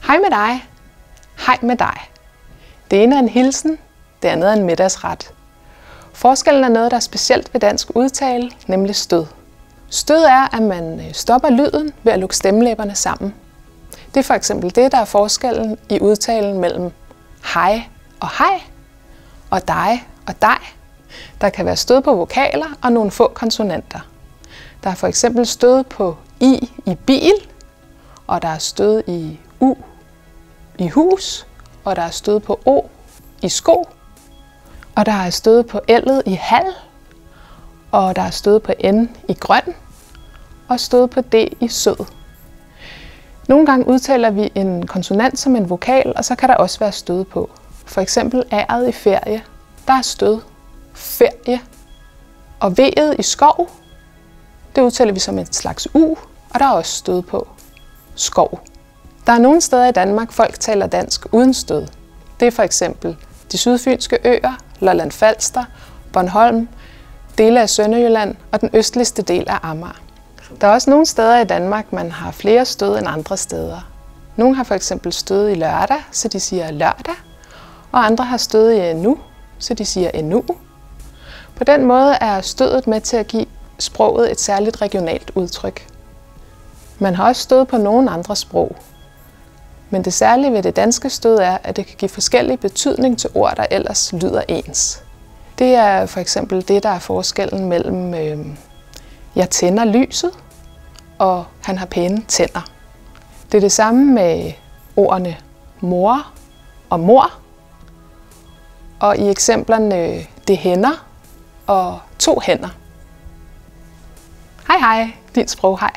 Hej med dig. Hej med dig. Det ene er en hilsen, det andet er en middagsret. Forskellen er noget, der er specielt ved dansk udtale, nemlig stød. Stød er, at man stopper lyden ved at lukke stemmelæberne sammen. Det er for eksempel det, der er forskellen i udtalen mellem hej og hej, og dig og dig. Der kan være stød på vokaler og nogle få konsonanter. Der er for eksempel stød på i bil, og der er stød i u i hus, og der er stød på o i sko, og der er stød på l'et i hal, og der er stød på n i grøn, og stød på d i sød. Nogle gange udtaler vi en konsonant som en vokal, og så kan der også være stød på. For eksempel a'et i ferie, der er stød. Ferie. Og v'et i skov, det udtaler vi som et slags u, og der er også stød på. Skov. Der er nogle steder i Danmark, folk taler dansk uden stød. Det er for eksempel de sydfynske øer, Lolland Falster, Bornholm, dele af Sønderjylland og den østligste del af Amager. Der er også nogle steder i Danmark, man har flere stød end andre steder. Nogle har for eksempel stød i lørdag, så de siger lørdag, og andre har stød i endnu, så de siger endnu. På den måde er stødet med til at give sproget et særligt regionalt udtryk. Man har også stød på nogle andre sprog. Men det særlige ved det danske stød er, at det kan give forskellig betydning til ord, der ellers lyder ens. Det er for eksempel det, der er forskellen mellem jeg tænder lyset og han har pæne tænder. Det er det samme med ordene mor og mor. Og i eksemplerne det hænder og to hænder. Hej hej, din sproghej.